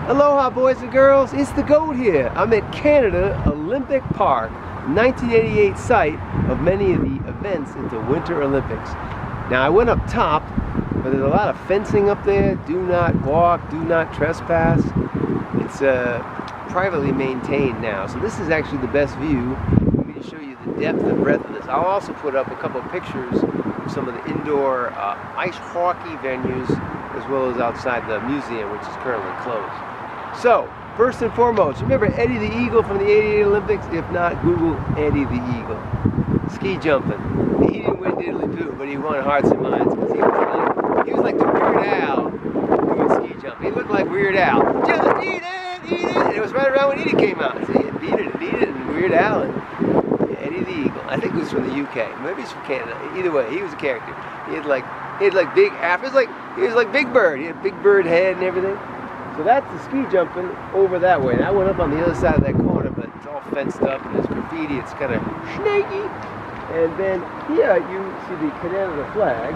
Aloha boys and girls, it's the GOAT here. I'm at Canada Olympic Park, 1988 site of many of the events at the Winter Olympics. Now I went up top, but there's a lot of fencing up there. Do not walk, do not trespass. It's privately maintained now, so this is actually the best view for me to show you the depth and breadth of this. I'll also put up a couple of pictures of some of the indoor ice hockey venues, as well as outside the museum, which is currently closed. So, first and foremost, remember Eddie the Eagle from the '88 Olympics? If not, Google Eddie the Eagle. Ski jumping. He didn't win diddly-poo, but he won hearts and minds, because he was like the Weird Al doing ski jumping. He looked like Weird Al. Just eat it, eat it! And it was right around when Edie came out. So he beat it, and Weird Al, and Eddie the Eagle. I think he was from the UK. Maybe he's from Canada. Either way, he was a character. He had like big afros, he was like Big Bird. He had Big Bird head and everything. So that's the ski jumping over that way. And I went up on the other side of that corner, but it's all fenced up and there's graffiti. It's kind of snaky. And then here you see the Canada flag.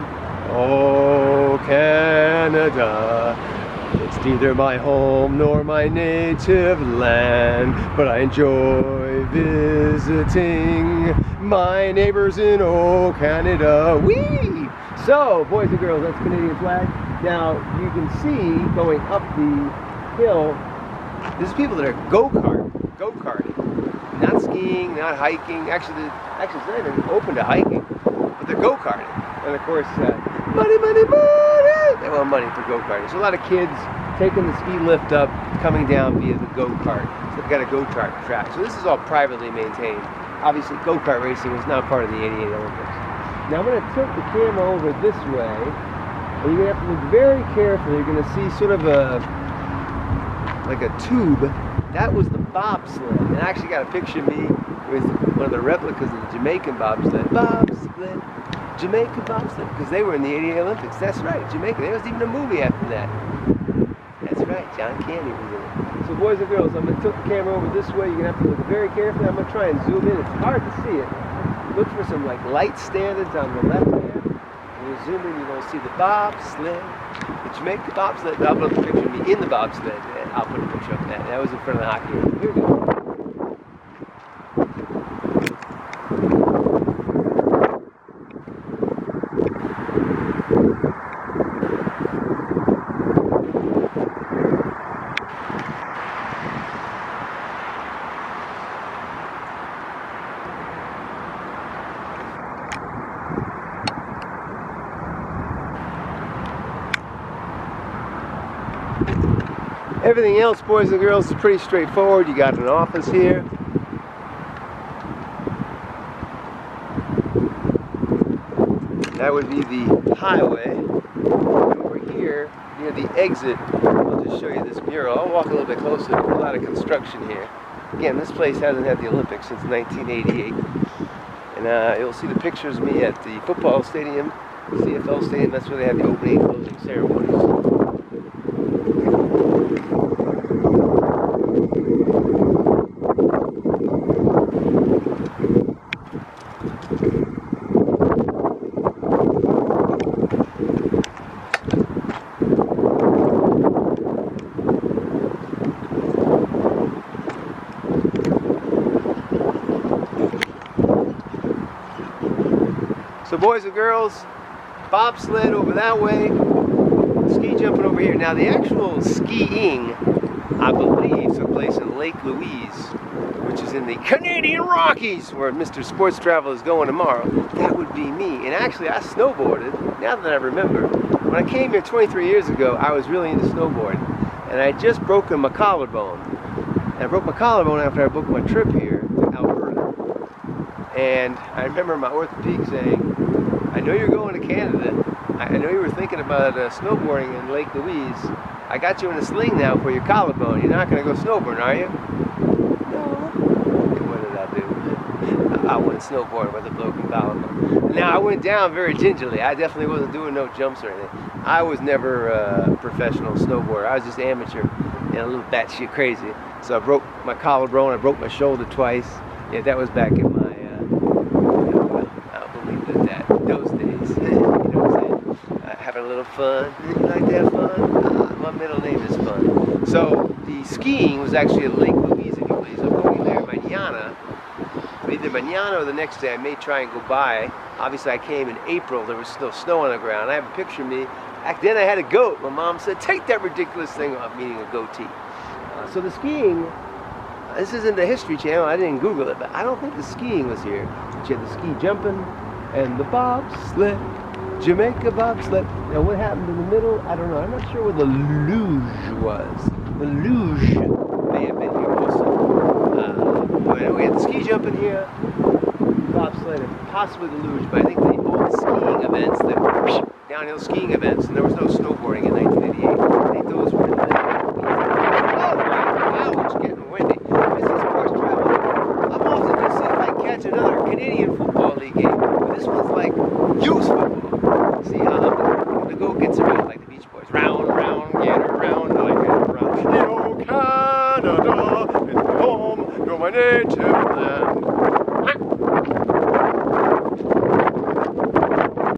Oh, Canada, it's neither my home nor my native land, but I enjoy visiting my neighbors in oh, Canada. Whee! So, boys and girls, that's Canadian flag. Now, you can see going up the hill, there's people that are go-karting. Not skiing, not hiking. Actually, it's not even open to hiking, but they're go-karting. And of course, money! They want money for go-karting. So a lot of kids taking the ski lift up, coming down via the go-kart. So they've got a go-kart track. So this is all privately maintained. Obviously, go-kart racing was not part of the '88 Olympics. Now I'm going to tilt the camera over this way. And you're going to have to look very carefully. You're going to see sort of like a tube. That was the bobsled. And I actually got a picture of me with one of the replicas of the Jamaican bobsled. Bobsled, Jamaican bobsled. Because they were in the '88 Olympics. That's right, Jamaica. There was even a movie after that. That's right, John Candy was in it. So boys and girls, I'm going to tilt the camera over this way. You're going to have to look very carefully. I'm going to try and zoom in. It's hard to see it. Look for some like light standards on the left hand. When you zoom in, you're going to see the bobsled. The Jamaica bobsled. I'll put a picture of me in the bobsled. I'll put a picture of that. That was in front of the hockey rink. Here we go. Everything else, boys and girls, is pretty straightforward. You got an office here. That would be the highway. And over here, near the exit, I'll just show you this mural. I'll walk a little bit closer. There's a lot of construction here. Again, this place hasn't had the Olympics since 1988. And you'll see the pictures of me at the football stadium, the CFL stadium. That's where they had the opening and closing ceremonies. So boys and girls, bobsled over that way, ski jumping over here. Now the actual skiing, I believe, took place in Lake Louise, which is in the Canadian Rockies, where Mr. Sports Travel is going tomorrow. That would be me. And actually I snowboarded, now that I remember. When I came here 23 years ago, I was really into snowboarding. And I had just broken my collarbone. And I broke my collarbone after I booked my trip here to Alberta. And I remember my orthopedic saying, I know you're going to Canada. I know you were thinking about snowboarding in Lake Louise. I got you in a sling now for your collarbone. You're not going to go snowboarding, are you? No. What did I do? I went snowboarding with a broken collarbone. Now, I went down very gingerly. I definitely wasn't doing no jumps or anything. I was never a professional snowboarder. I was just amateur and a little batshit crazy. So I broke my collarbone. I broke my shoulder twice. Yeah, that was back in my those days, you know what I'm saying? Having a little fun. You like to have fun? I middle name is fun. So the skiing was actually at Lake Louise, if you please. I'm going there mañana. Either mañana or the next day. I may try and go by. Obviously, I came in April. There was still snow on the ground. I have a picture of me. Back then, I had a goat. My mom said, "Take that ridiculous thing off," meaning a goatee. So the skiing, this isn't the History Channel. I didn't Google it, but I don't think the skiing was here. But you had the ski jumping and the bobsled, Jamaica bobsled. Now, what happened in the middle? I don't know. I'm not sure where the luge was. The luge may have been here also. But we had the ski jumping here, bobsled, and possibly the luge. But I think all the skiing events, the downhill skiing events, and there was no snowboarding in 1988. I think those were in the wow, it's getting windy. This is course travel. I'm also going to see if I can catch another Canadian Football League game. But this one's like youth football. See, the goat gets around like the Beach Boys. Round, round, get around, I get around. Oh, Canada, it's my home, you're my native land.